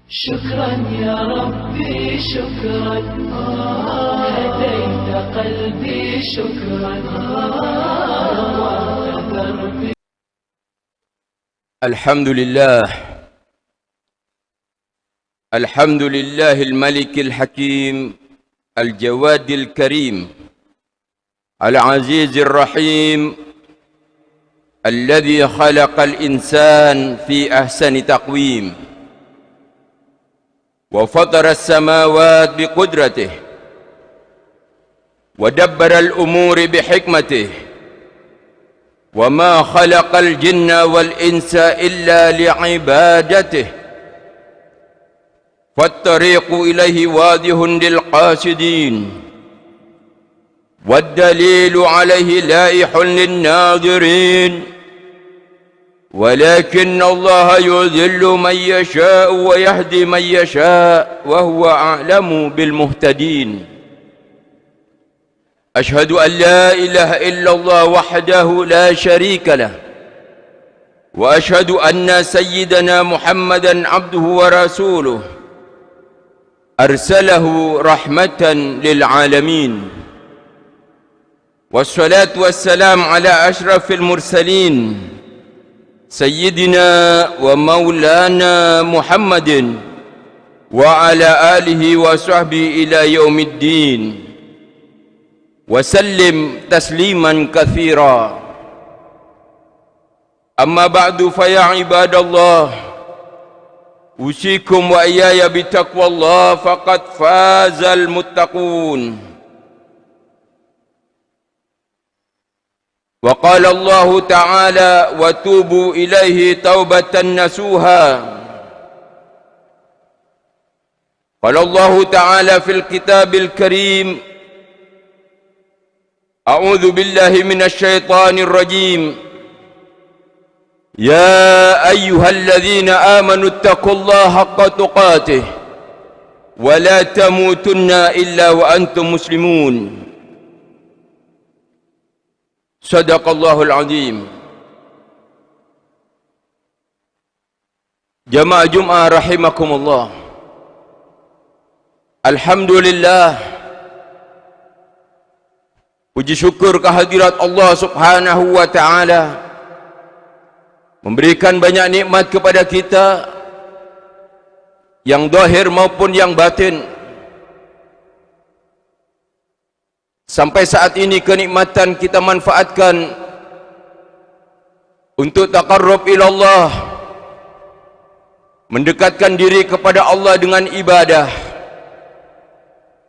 شكرا يا ربي شكرا هديت قلبي شكرا نورت دربي. الحمد لله الملك الحكيم الجواد الكريم العزيز الرحيم الذي خلق الإنسان في أحسن تقويم وفطر السماوات بقدرته ودبر الأمور بحكمته وما خلق الجن والإنس إلا لعبادته فالطريق إليه واضح للقاصدين والدليل عليه لائح للناظرين ولكن الله يذل من يشاء ويهدي من يشاء وهو أعلم بالمهتدين. أشهد أن لا إله إلا الله وحده لا شريك له وأشهد أن سيدنا محمدا عبده ورسوله أرسله رحمة للعالمين والصلاة والسلام على أشرف المرسلين سيدنا ومولانا محمد وعلى آله وصحبه إلى يوم الدين وسلم تسليما كثيرا. أما بعد فيا عباد الله أوصيكم وإياي بتقوى الله فقد فاز المتقون. وقال الله تعالى وتوبوا إليه توبة نصوحا. قال الله تعالى في الكتاب الكريم أعوذ بالله من الشيطان الرجيم يا أيها الذين آمنوا اتقوا الله حق تقاته ولا تموتن إلا وأنتم مسلمون. Sadaqallahul azim. Jamaah Jum'ah rahimakumullah. Alhamdulillah, puji syukur kehadirat Allah subhanahu wa ta'ala memberikan banyak nikmat kepada kita yang zahir maupun yang batin. Sampai saat ini kenikmatan kita manfaatkan untuk taqarrub ila Allah, mendekatkan diri kepada Allah dengan ibadah.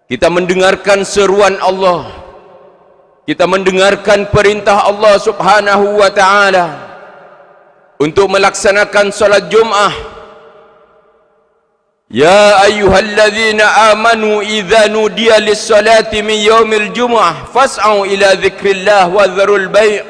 Kita mendengarkan seruan Allah, kita mendengarkan perintah Allah subhanahu wa ta'ala untuk melaksanakan salat Jum'ah. Ya ayyuhalladzina amanu idza nudiya lis-salati min yaumil jumu'ah fas'au ila dzikrillah wa dzarul bai'.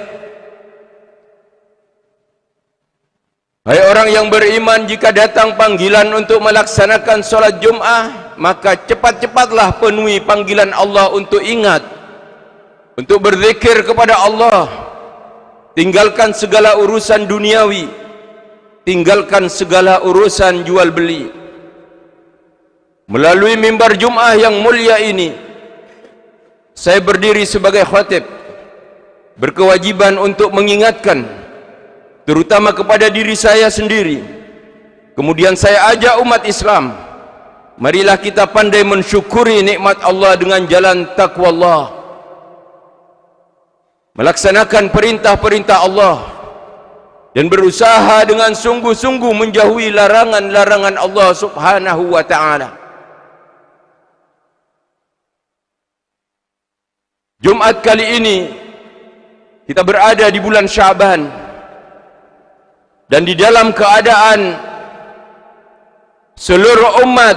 Hai orang yang beriman, jika datang panggilan untuk melaksanakan salat Jum'ah, maka cepat-cepatlah penuhi panggilan Allah untuk ingat, untuk berzikir kepada Allah. Tinggalkan segala urusan duniawi, tinggalkan segala urusan jual beli. Melalui mimbar Jum'ah yang mulia ini, saya berdiri sebagai khatib, berkewajiban untuk mengingatkan, terutama kepada diri saya sendiri. Kemudian saya ajak umat Islam, marilah kita pandai mensyukuri nikmat Allah dengan jalan taqwa Allah, melaksanakan perintah-perintah Allah, dan berusaha dengan sungguh-sungguh menjauhi larangan-larangan Allah subhanahu wa ta'ala. Jumat kali ini kita berada di bulan Syaban, dan di dalam keadaan seluruh umat,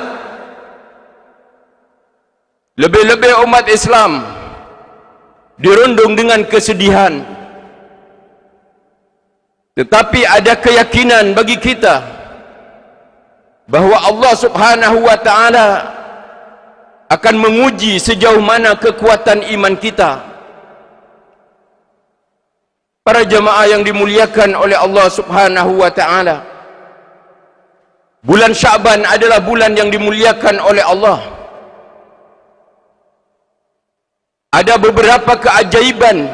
lebih-lebih umat Islam, dirundung dengan kesedihan. Tetapi ada keyakinan bagi kita bahwa Allah subhanahu wa ta'ala akan menguji sejauh mana kekuatan iman kita. Para jamaah yang dimuliakan oleh Allah subhanahu wa ta'ala, Bulan Sya'ban adalah bulan yang dimuliakan oleh Allah. Ada beberapa keajaiban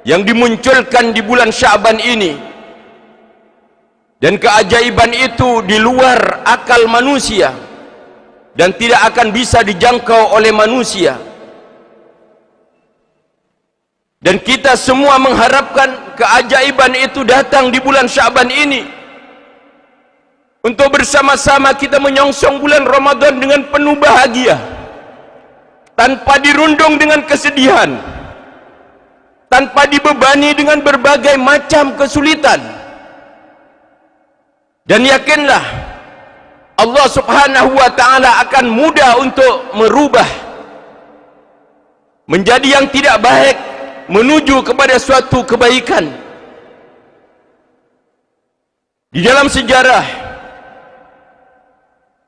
yang dimunculkan di bulan Sya'ban ini, dan keajaiban itu di luar akal manusia dan tidak akan bisa dijangkau oleh manusia. Dan kita semua mengharapkan keajaiban itu datang di bulan Sya'ban ini, untuk bersama-sama kita menyongsong bulan Ramadan dengan penuh bahagia, tanpa dirundung dengan kesedihan, tanpa dibebani dengan berbagai macam kesulitan. Dan yakinlah, Allah Subhanahu wa ta'ala akan mudah untuk merubah menjadi yang tidak baik menuju kepada suatu kebaikan. Di dalam sejarah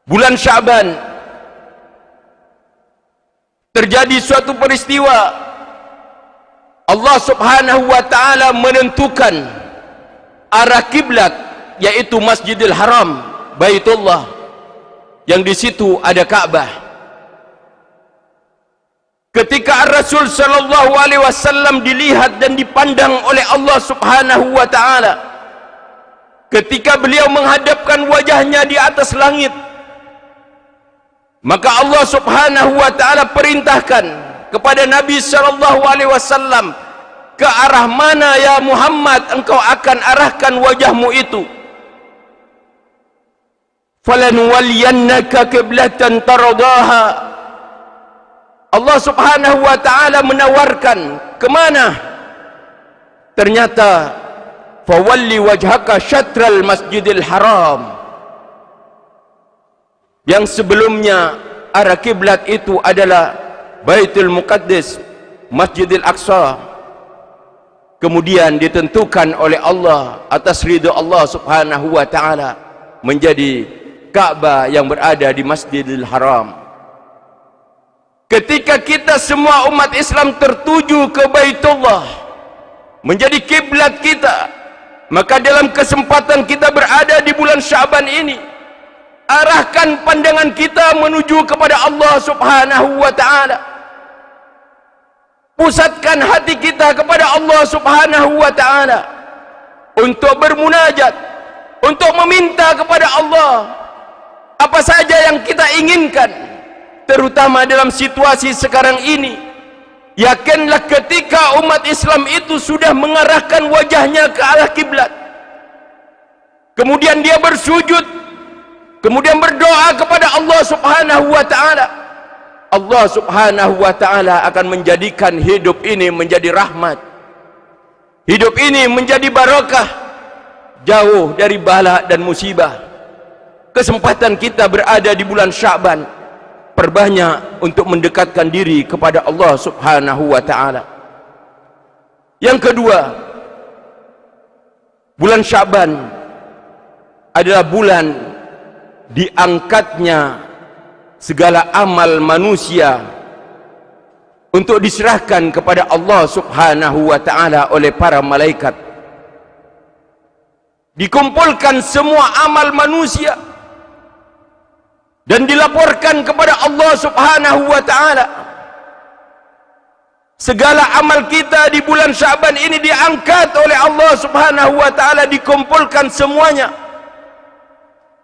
bulan Sya'ban terjadi suatu peristiwa. Allah Subhanahu wa ta'ala menentukan arah kiblat, yaitu Masjidil Haram, Baitullah, yang di situ ada Ka'bah. Ketika Rasul sallallahu alaihi wasallam dilihat dan dipandang oleh Allah Subhanahu wa ta'ala, ketika beliau menghadapkan wajahnya di atas langit, maka Allah Subhanahu wa ta'ala perintahkan kepada Nabi sallallahu alaihi wasallam, ke arah mana ya Muhammad engkau akan arahkan wajahmu itu? Falanuwalliyannaka qiblatan taradaha. Allah Subhanahu wa ta'ala menawarkan kemana? Ternyata fawalli wajhaka syatral Masjidil Haram. Yang sebelumnya arah kiblat itu adalah Baitul Muqaddis, Masjidil Aqsa. Kemudian ditentukan oleh Allah atas ridha Allah Subhanahu wa ta'ala menjadi Ka'bah yang berada di Masjidil Haram. Ketika kita semua umat Islam tertuju ke Baitullah menjadi kiblat kita, maka dalam kesempatan kita berada di bulan Sya'ban ini, arahkan pandangan kita menuju kepada Allah Subhanahu wa ta'ala. Pusatkan hati kita kepada Allah Subhanahu wa ta'ala untuk bermunajat, untuk meminta kepada Allah apa saja yang kita inginkan, terutama dalam situasi sekarang ini. Yakinlah ketika umat Islam itu sudah mengarahkan wajahnya ke arah kiblat, kemudian dia bersujud, kemudian berdoa kepada Allah Subhanahu wa ta'ala, Allah Subhanahu wa ta'ala akan menjadikan hidup ini menjadi rahmat, hidup ini menjadi barakah, jauh dari bala dan musibah. Kesempatan kita berada di bulan Sya'ban, perbanyak untuk mendekatkan diri kepada Allah Subhanahu wa ta'ala. Yang kedua, bulan Sya'ban adalah bulan diangkatnya segala amal manusia untuk diserahkan kepada Allah Subhanahu wa ta'ala oleh para malaikat. Dikumpulkan semua amal manusia dan dilaporkan kepada Allah Subhanahu wa ta'ala. Segala amal kita di bulan Sya'ban ini diangkat oleh Allah Subhanahu wa ta'ala, dikumpulkan semuanya.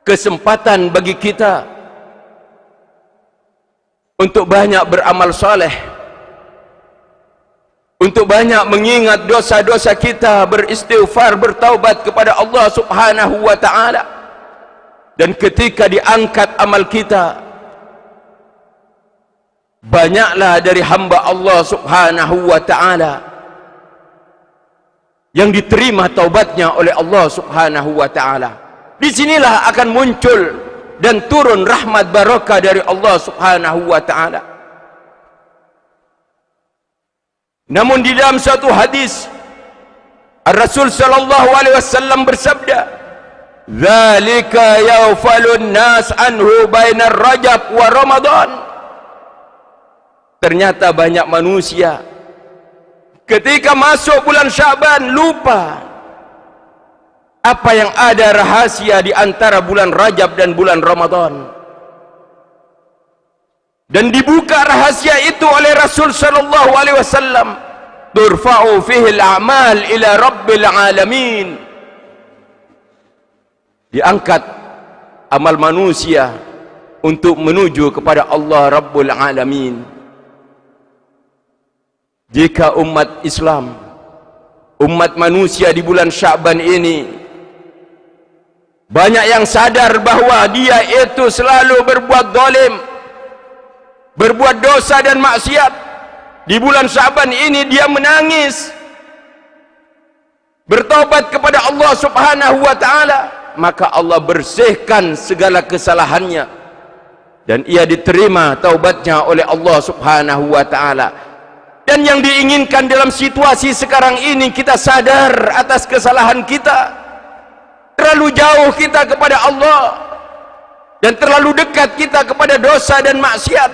Kesempatan bagi kita untuk banyak beramal saleh, untuk banyak mengingat dosa-dosa kita, beristighfar, bertaubat kepada Allah Subhanahu wa ta'ala. Dan ketika diangkat amal kita, banyaklah dari hamba Allah Subhanahu wa ta'ala yang diterima taubatnya oleh Allah Subhanahu wa ta'ala. Disinilah akan muncul dan turun rahmat barakah dari Allah Subhanahu wa ta'ala. Namun di dalam suatu hadis, Rasul sallallahu alaihi wasallam bersabda, "Dzalika yaghfalun nas anhu bainar Rajab wa Ramadan." Ternyata banyak manusia ketika masuk bulan Sya'ban lupa apa yang ada rahasia di antara bulan Rajab dan bulan Ramadan. Dan dibuka rahasia itu oleh Rasul sallallahu alaihi wasallam, turfa'u fihi al-a'mal ila rabbil alamin. Diangkat amal manusia untuk menuju kepada Allah Rabbul Alamin. Jika umat Islam, umat manusia di bulan Sya'ban ini banyak yang sadar bahawa dia itu selalu berbuat zalim, berbuat dosa dan maksiat, di bulan Sya'ban ini dia menangis, bertaubat kepada Allah Subhanahu wa taala, maka Allah bersihkan segala kesalahannya dan ia diterima taubatnya oleh Allah Subhanahu wa taala. Dan yang diinginkan dalam situasi sekarang ini, kita sadar atas kesalahan kita, terlalu jauh kita kepada Allah dan terlalu dekat kita kepada dosa dan maksiat.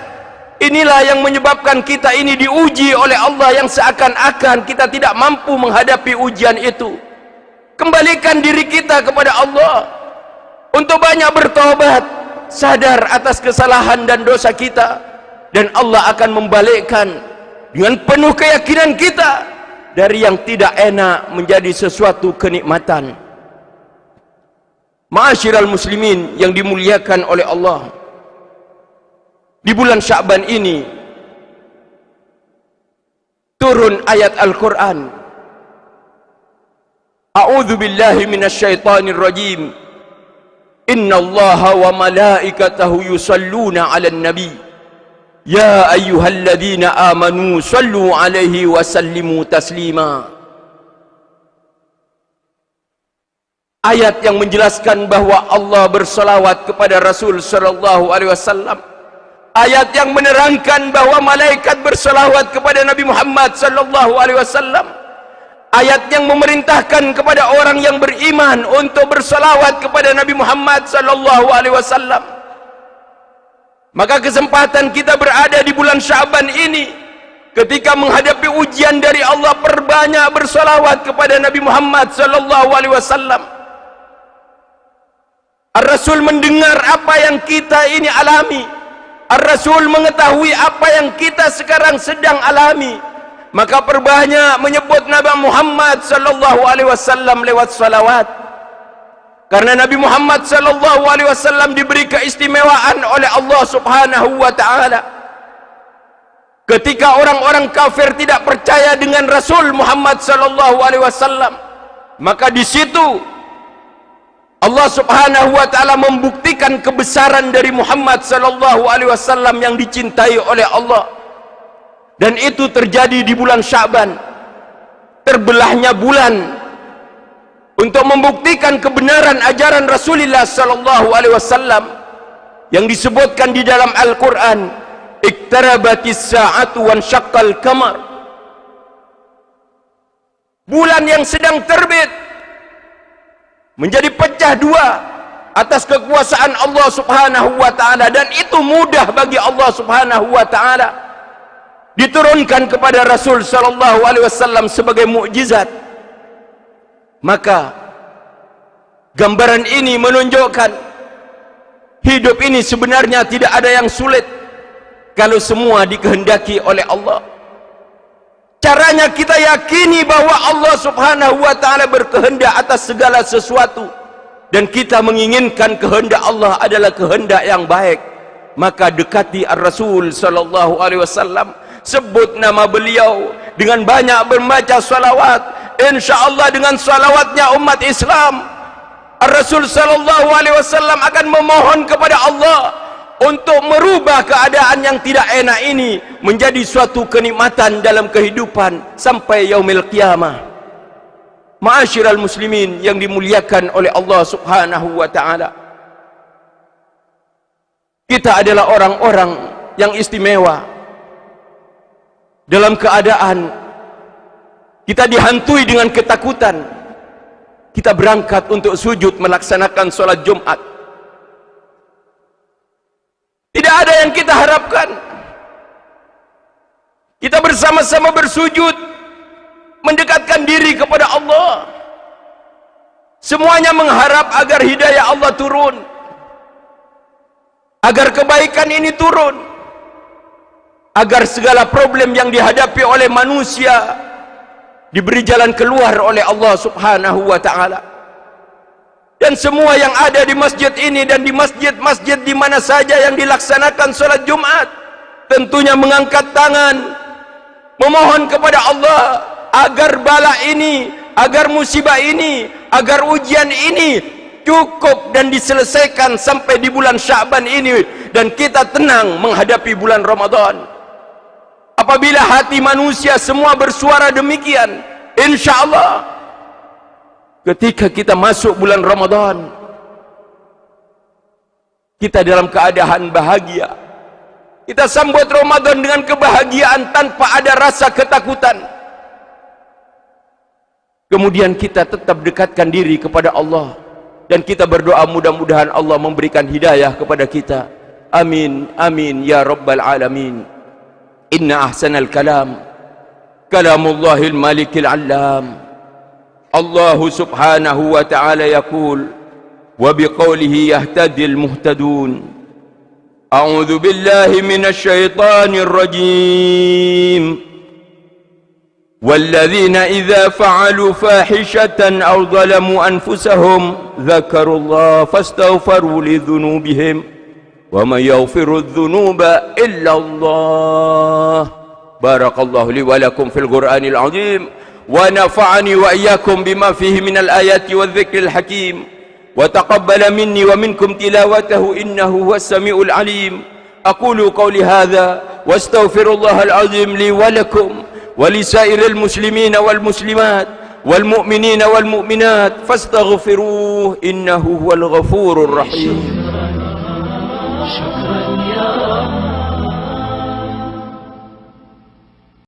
Inilah yang menyebabkan kita ini diuji oleh Allah, yang seakan-akan kita tidak mampu menghadapi ujian itu. Kembalikan diri kita kepada Allah untuk banyak bertobat, sadar atas kesalahan dan dosa kita, dan Allah akan membalikkan dengan penuh keyakinan kita dari yang tidak enak menjadi sesuatu kenikmatan. Ma'asyiral muslimin yang dimuliakan oleh Allah, di bulan Sya'ban ini turun ayat Al-Quran. A'udzu billahi minasyaitonir rajim. Innallaha wa malaikatahu yusalluna 'alan nabi. Ya ayyuhalladzina amanu sallu 'alaihi wa sallimu taslima. Ayat yang menjelaskan bahwa Allah bersalawat kepada Rasul sallallahu alaihi wasallam. Ayat yang menerangkan bahwa malaikat bersalawat kepada Nabi Muhammad sallallahu alaihi wasallam. Ayat yang memerintahkan kepada orang yang beriman untuk bersalawat kepada Nabi Muhammad sallallahu alaihi wasallam. Maka kesempatan kita berada di bulan Sya'ban ini, ketika menghadapi ujian dari Allah, perbanyak bersalawat kepada Nabi Muhammad sallallahu alaihi wasallam. Ar-Rasul mendengar apa yang kita ini alami. Ar-Rasul mengetahui apa yang kita sekarang sedang alami. Maka perbanyak menyebut Nabi Muhammad sallallahu alaihi wasallam lewat salawat. Karena Nabi Muhammad sallallahu alaihi wasallam diberi keistimewaan oleh Allah Subhanahu wa taala. Ketika orang-orang kafir tidak percaya dengan Rasul Muhammad sallallahu alaihi wasallam, maka di situ Allah Subhanahu wa taala membuktikan kebesaran dari Muhammad sallallahu alaihi wasallam yang dicintai oleh Allah. Dan itu terjadi di bulan Sya'ban, terbelahnya bulan, untuk membuktikan kebenaran ajaran Rasulullah sallallahu alaihi wasallam yang disebutkan di dalam Al-Qur'an, iktarabatis sa'atu wan syaqqal qamar. Bulan yang sedang terbit menjadi pecah dua atas kekuasaan Allah Subhanahu wa taala, dan itu mudah bagi Allah Subhanahu wa taala. Diturunkan kepada Rasul sallallahu alaihi wasallam sebagai mukjizat. Maka gambaran ini menunjukkan hidup ini sebenarnya tidak ada yang sulit kalau semua dikehendaki oleh Allah. Caranya kita yakini bahwa Allah Subhanahu wa taala berkehendak atas segala sesuatu, dan kita menginginkan kehendak Allah adalah kehendak yang baik. Maka dekati Ar-Rasul sallallahu alaihi wasallam, sebut nama beliau dengan banyak membaca salawat. InsyaAllah dengan salawatnya umat Islam, Ar-Rasul sallallahu alaihi wasallam akan memohon kepada Allah untuk merubah keadaan yang tidak enak ini menjadi suatu kenikmatan dalam kehidupan sampai yaumil qiyamah. Ma'asyiral muslimin yang dimuliakan oleh Allah Subhanahu wa taala, kita adalah orang-orang yang istimewa. Dalam keadaan kita dihantui dengan ketakutan, kita berangkat untuk sujud melaksanakan sholat Jumat. Tidak ada yang kita harapkan. Kita bersama-sama bersujud, mendekatkan diri kepada Allah. Semuanya mengharap agar hidayah Allah turun, agar kebaikan ini turun, agar segala problem yang dihadapi oleh manusia diberi jalan keluar oleh Allah Subhanahu wa ta'ala. Dan semua yang ada di masjid ini dan di masjid-masjid di mana saja yang dilaksanakan salat Jumat, tentunya mengangkat tangan memohon kepada Allah agar bala ini, agar musibah ini, agar ujian ini cukup dan diselesaikan sampai di bulan Sya'ban ini, dan kita tenang menghadapi bulan Ramadan. Apabila hati manusia semua bersuara demikian, insyaallah ketika kita masuk bulan Ramadan, kita dalam keadaan bahagia. Kita sambut Ramadan dengan kebahagiaan tanpa ada rasa ketakutan. Kemudian kita tetap dekatkan diri kepada Allah, dan kita berdoa mudah-mudahan Allah memberikan hidayah kepada kita. Amin, amin ya rabbal alamin. Inna ahsanal kalam kalamullahil malikil allam. Allah subhanahu wa ta'ala yaqul wa biqawlihi yahtadil muhtadun. A'udzu billahi minasy syaithanir rajim. والذين إذا فعلوا فاحشة أو ظلموا أنفسهم ذكروا الله فاستغفروا لذنوبهم ومن يغفر الذنوب إلا الله. بارك الله لي ولكم في القرآن العظيم ونفعني وإياكم بما فيه من الآيات والذكر الحكيم وتقبل مني ومنكم تلاوته إنه هو السميع العليم. أقول قولي هذا واستغفر الله العظيم لي ولكم ولسائر المسلمين والمسلمات والمؤمنين والمؤمنات فاستغفروه إنه هو الغفور الرحيم. شكرا يا رب.